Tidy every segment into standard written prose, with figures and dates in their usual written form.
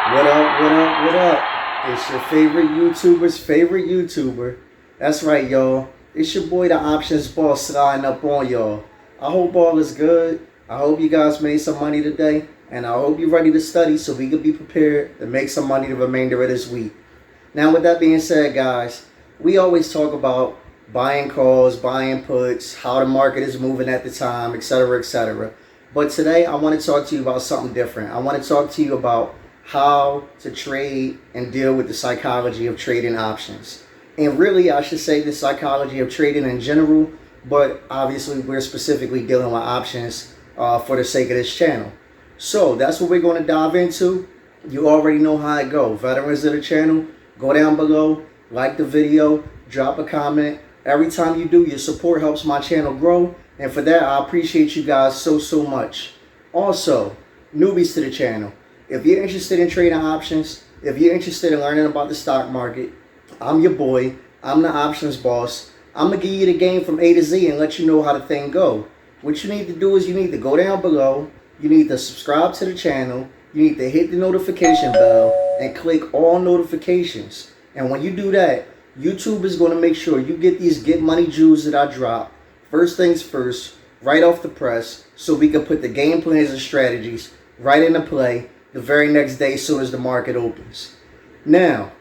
What up, what up, what up? It's your favorite YouTuber's favorite YouTuber. That's right, y'all. It's your boy, the Options Boss, sliding up on y'all. I hope all is good. I hope you guys made some money today. And I hope you're ready to study so we can be prepared to make some money the remainder of this week. Now, with that being said, guys, we always talk about buying calls, buying puts, how the market is moving at the time, etc., etc. But today, I want to talk to you about something different. I want to talk to you about how to trade and deal with the psychology of trading options. And really, I should say the psychology of trading in general, but obviously, we're specifically dealing with options for the sake of this channel. So, that's what we're going to dive into. You already know how it go. Veterans of the channel, go down below, like the video, drop a comment. Every time you do, your support helps my channel grow. And for that, I appreciate you guys so much. Also, newbies to the channel, if you're interested in trading options, if you're interested in learning about the stock market, I'm your boy. I'm the Options Boss. I'm going to give you the game from A to Z and let you know how the thing go. What you need to do is you need to go down below. You need to subscribe to the channel. You need to hit the notification bell and click all notifications. And when you do that, YouTube is going to make sure you get these Get Money Jewels that I drop. First things first, right off the press, so we can put the game plans and strategies right into play the very next day as soon as the market opens. Now,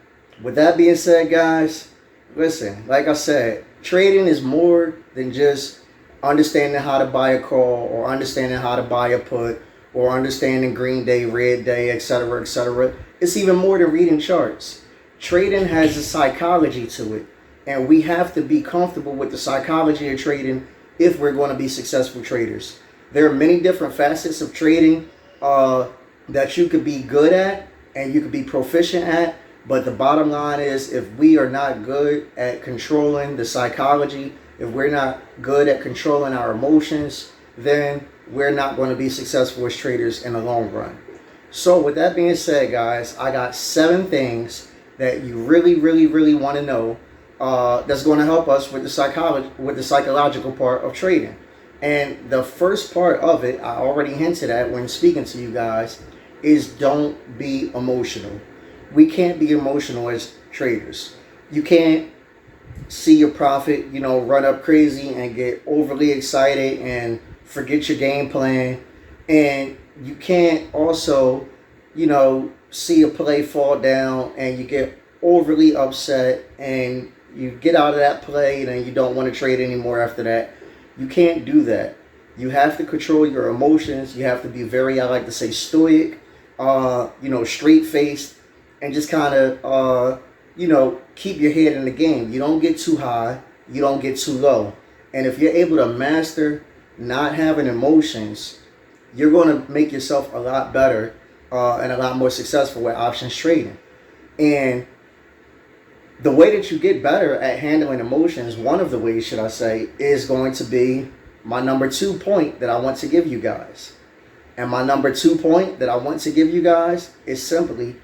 with that being said, guys, listen, like I said, trading is more than just understanding how to buy a call or understanding how to buy a put or understanding green day, red day, etc., etc. It's even more than reading charts. Trading has a psychology to it, and we have to be comfortable with the psychology of trading if we're going to be successful traders. There are many different facets of trading that you could be good at and you could be proficient at, but the bottom line is if we are not good at controlling the psychology, if we're not good at controlling our emotions, then we're not going to be successful as traders in the long run. So with that being said, guys, I got 7 things that you really want to know that's going to help us with the psychological part of trading. And the first part of it, I already hinted at when speaking to you guys, is don't be emotional. We can't be emotional as traders. You can't see your profit, run up crazy and get overly excited and forget your game plan. And you can't also, see a play fall down and you get overly upset and you get out of that play and you don't want to trade anymore after that. You can't do that. You have to control your emotions. You have to be very, I like to say, stoic, straight-faced, and just kind of, keep your head in the game. You don't get too high. You don't get too low. And if you're able to master not having emotions, you're going to make yourself a lot better and a lot more successful with options trading. And the way that you get better at handling emotions, one of the ways, should I say, is going to be my number 2 point that I want to give you guys. And my number 2 point that I want to give you guys is simply,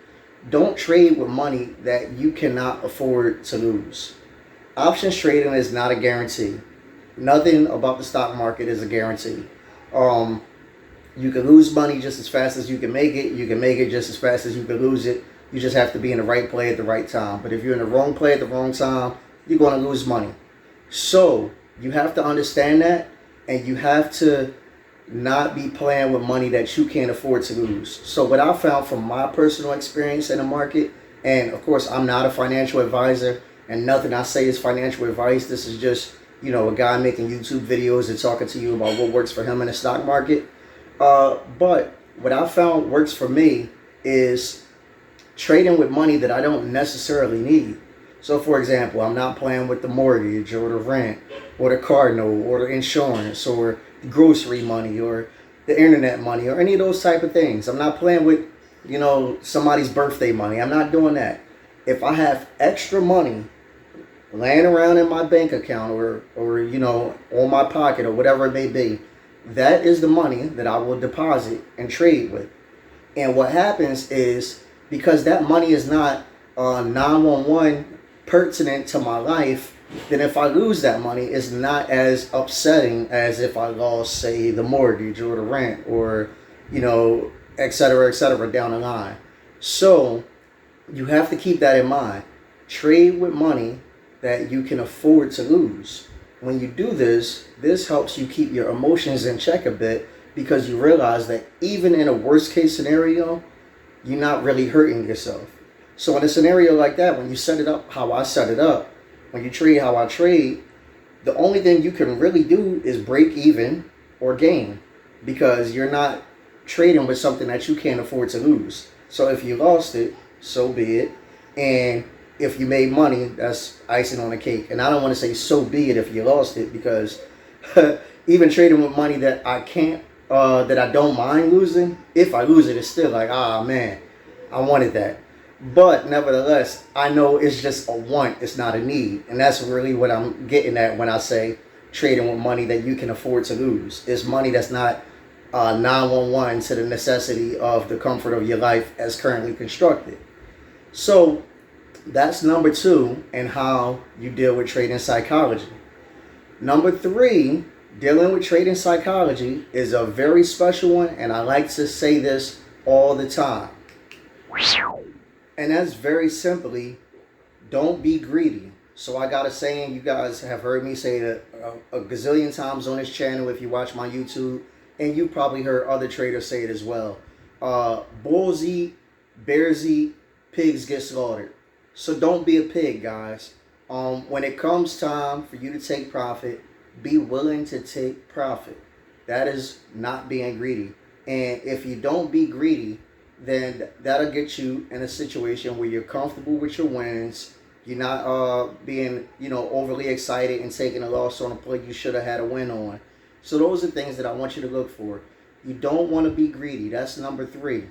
don't trade with money that you cannot afford to lose. Options trading is not a guarantee. Nothing about the stock market is a guarantee. You can lose money just as fast as you can make it. You can make it just as fast as you can lose it. You just have to be in the right play at the right time. But if you're in the wrong play at the wrong time, you're going to lose money. So you have to understand that, and you have to not be playing with money that you can't afford to lose. So what I found from my personal experience in the market, and of course I'm not a financial advisor, and nothing I say is financial advice. This is just, a guy making YouTube videos and talking to you about what works for him in the stock market. But what I found works for me is trading with money that I don't necessarily need. So for example, I'm not playing with the mortgage or the rent or the car note or the insurance or the grocery money or the internet money or any of those type of things. I'm not playing with, somebody's birthday money. I'm not doing that. If I have extra money laying around in my bank account or on my pocket or whatever it may be, that is the money that I will deposit and trade with. And what happens is, because that money is not 911 pertinent to my life, then if I lose that money, it's not as upsetting as if I lost, say, the mortgage or the rent or, et cetera, down the line. So you have to keep that in mind. Trade with money that you can afford to lose. When you do this, this helps you keep your emotions in check a bit because you realize that even in a worst case scenario, you're not really hurting yourself. So in a scenario like that, when you set it up how I set it up, when you trade how I trade, the only thing you can really do is break even or gain because you're not trading with something that you can't afford to lose. So if you lost it, so be it. And if you made money, that's icing on the cake. And I don't want to say so be it if you lost it because even trading with money that I can't, that I don't mind losing, if I lose it, it's still like, ah, man, I wanted that. But nevertheless, I know it's just a want, it's not a need. And that's really what I'm getting at when I say trading with money that you can afford to lose. It's money that's not 911 to the necessity of the comfort of your life as currently constructed. So that's number 2 and how you deal with trading psychology. Number 3, dealing with trading psychology is a very special one, and I like to say this all the time. And that's very simply, don't be greedy. So I got a saying, you guys have heard me say that a gazillion times on this channel if you watch my YouTube, and you probably heard other traders say it as well. Bulls eat, bears eat, pigs get slaughtered. So don't be a pig, guys. When it comes time for you to take profit, be willing to take profit. That is not being greedy. And if you don't be greedy, then that'll get you in a situation where you're comfortable with your wins. You're not being, overly excited and taking a loss on a play you should have had a win on. So those are things that I want you to look for. You don't want to be greedy. That's number 3.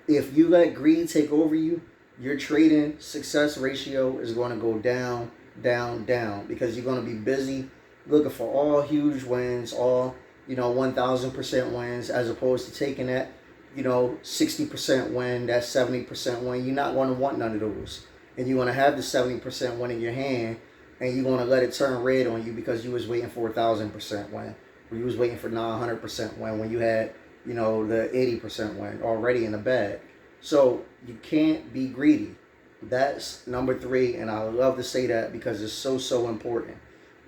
If you let greed take over you, your trading success ratio is going to go down, down, down because you're going to be busy looking for all huge wins, all, 1,000% wins as opposed to taking that 60% win, that 70% win. You're not going to want none of those. And you want to have the 70% win in your hand, and you want to let it turn red on you because you was waiting for 1,000% win, or you was waiting for 900% win when you had, the 80% win already in the bag. So you can't be greedy. That's number 3, and I love to say that because it's so important.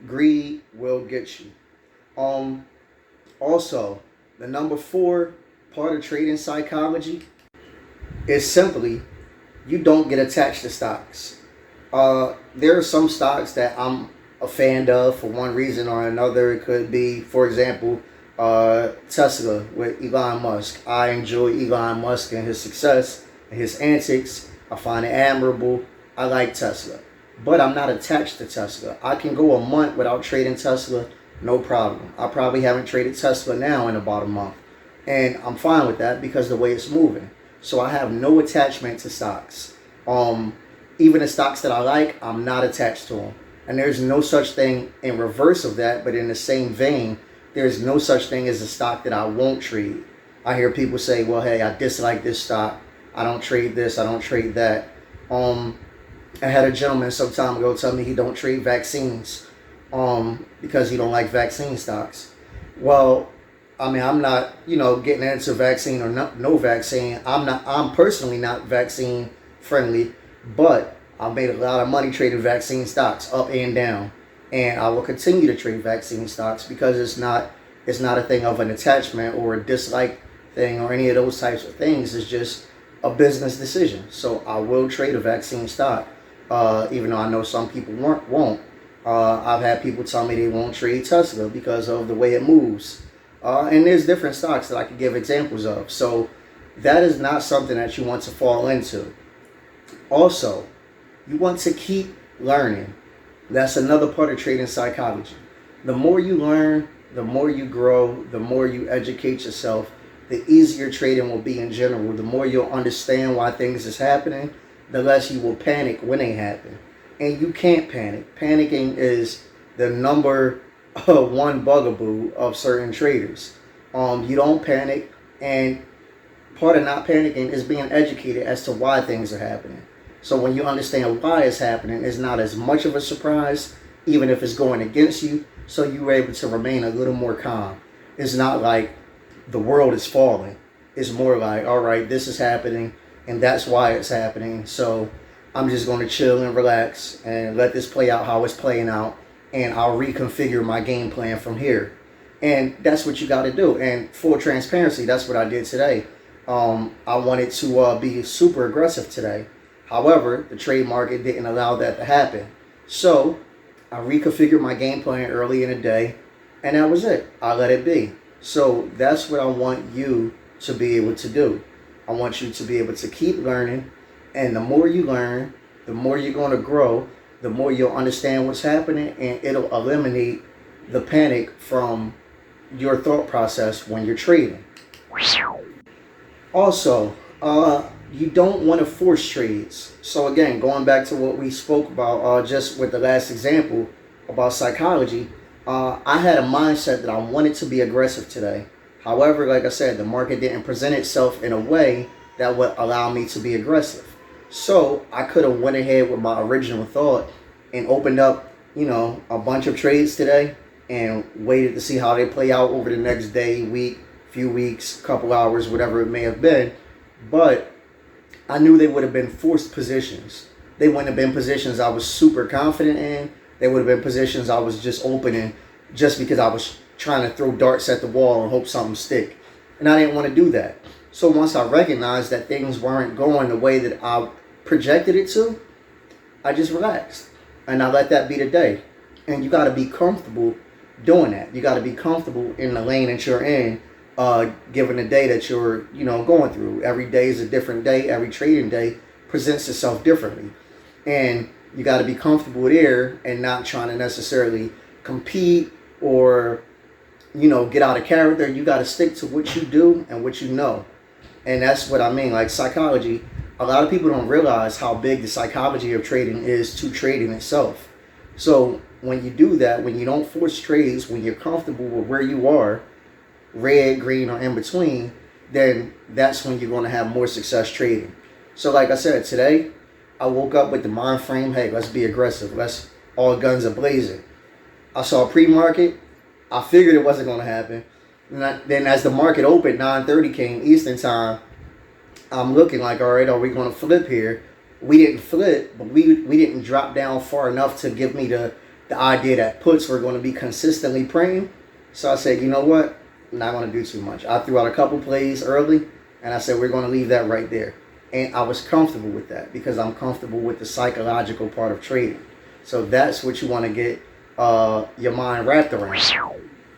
Greed will get you. Also, the number 4 part of trading psychology is simply you don't get attached to stocks. There are some stocks that I'm a fan of for one reason or another. It could be, for example, Tesla with Elon Musk. I enjoy Elon Musk and his success and his antics. I find it admirable. I like Tesla. But I'm not attached to Tesla. I can go a month without trading Tesla, no problem. I probably haven't traded Tesla now in about a month. And I'm fine with that because of the way it's moving. So I have no attachment to stocks. Even the stocks that I like, I'm not attached to them. And there's no such thing in reverse of that, but in the same vein, there's no such thing as a stock that I won't trade. I hear people say, well, hey, I dislike this stock. I don't trade this. I don't trade that. I had a gentleman some time ago tell me he don't trade vaccines because he don't like vaccine stocks. Well, I mean, I'm not, getting into vaccine or no vaccine. I'm personally not vaccine friendly, but I've made a lot of money trading vaccine stocks up and down. And I will continue to trade vaccine stocks because it's not a thing of an attachment or a dislike thing or any of those types of things. It's just a business decision. So I will trade a vaccine stock, even though I know some people won't. I've had people tell me they won't trade Tesla because of the way it moves. And there's different stocks that I could give examples of. So that is not something that you want to fall into. Also, you want to keep learning. That's another part of trading psychology. The more you learn, the more you grow, the more you educate yourself, the easier trading will be in general. The more you'll understand why things is happening, the less you will panic when they happen. And you can't panic. Panicking is the number 1 bugaboo of certain traders. You don't panic, and part of not panicking is being educated as to why things are happening. So when you understand why it's happening, it's not as much of a surprise, even if it's going against you, so you're able to remain a little more calm. It's not like the world is falling. It's more like, all right, this is happening. and that's why it's happening. So I'm just going to chill and relax and let this play out how it's playing out, and I'll reconfigure my game plan from here. And that's what you got to do. And full transparency, that's what I did today. I wanted to be super aggressive today. However, the trade market didn't allow that to happen. So I reconfigured my game plan early in the day, and that was it. I let it be. So that's what I want you to be able to do. I want you to be able to keep learning, and the more you learn, the more you're going to grow, the more you'll understand what's happening, and it'll eliminate the panic from your thought process when you're trading. Also, you don't want to force trades. So again, going back to what we spoke about just with the last example about psychology, I had a mindset that I wanted to be aggressive today. However, like I said, the market didn't present itself in a way that would allow me to be aggressive. So I could have went ahead with my original thought and opened up, a bunch of trades today and waited to see how they play out over the next day, week, few weeks, couple hours, whatever it may have been. But I knew they would have been forced positions. They wouldn't have been positions I was super confident in. They would have been positions I was just opening just because I was trying to throw darts at the wall and hope something stick. And I didn't want to do that. So once I recognized that things weren't going the way that I projected it to, I just relaxed. And I let that be the day. And you got to be comfortable doing that. You got to be comfortable in the lane that you're in, given the day that you're, going through. Every day is a different day. Every trading day presents itself differently. And you got to be comfortable there and not trying to necessarily compete or, get out of character. You got to stick to what you do and what you know. And that's what I mean. Like psychology, a lot of people don't realize how big the psychology of trading is to trading itself. So when you do that, when you don't force trades, when you're comfortable with where you are, red, green, or in between, then that's when you're going to have more success trading. So like I said, today, I woke up with the mind frame, hey, let's be aggressive. Let's all guns are blazing. I saw pre-market. I figured it wasn't going to happen. And then as the market opened, 9:30 came Eastern time, I'm looking like, all right, are we going to flip here? We didn't flip, but we didn't drop down far enough to give me the idea that puts were going to be consistently praying. So I said, you know what? I'm not going to do too much. I threw out a couple plays early, and I said, we're going to leave that right there. And I was comfortable with that because I'm comfortable with the psychological part of trading. So that's what you want to get your mind wrapped around.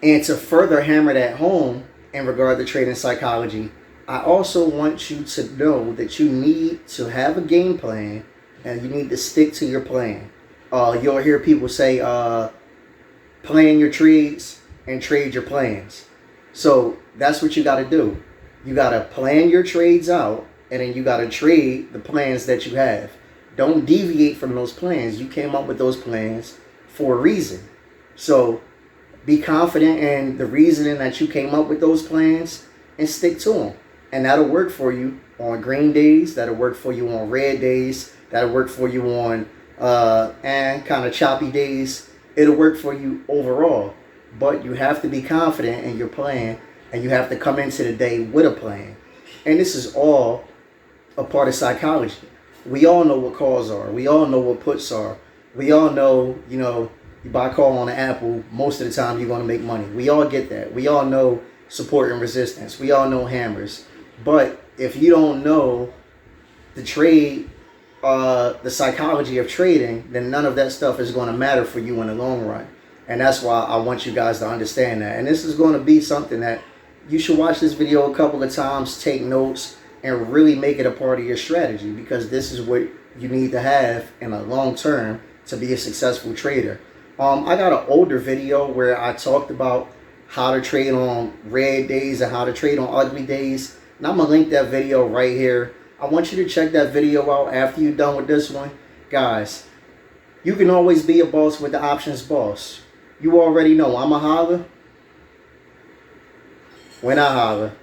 And to further hammer that home in regard to trading psychology, I also want you to know that you need to have a game plan and you need to stick to your plan. You'll hear people say, plan your trades and trade your plans. So that's what you got to do. You got to plan your trades out, and then you got to trade the plans that you have. Don't deviate from those plans. You came up with those plans for a reason. So be confident in the reasoning that you came up with those plans and stick to them. And that'll work for you on green days. That'll work for you on red days. That'll work for you on and kind of choppy days. It'll work for you overall. But you have to be confident in your plan, and you have to come into the day with a plan. And this is all a part of psychology. We all know what calls are. We all know what puts are. We all know, you buy a call on an Apple, most of the time you're going to make money. We all get that. We all know support and resistance. We all know hammers. But if you don't know the trade, the psychology of trading, then none of that stuff is going to matter for you in the long run. And that's why I want you guys to understand that. And this is going to be something that you should watch this video a couple of times, take notes, and really make it a part of your strategy, because this is what you need to have in the long term to be a successful trader. I got an older video where I talked about how to trade on red days and how to trade on ugly days. And I'm going to link that video right here. I want you to check that video out after you're done with this one. Guys, you can always be a boss with the Options Boss. You already know I'm a holler when I holler.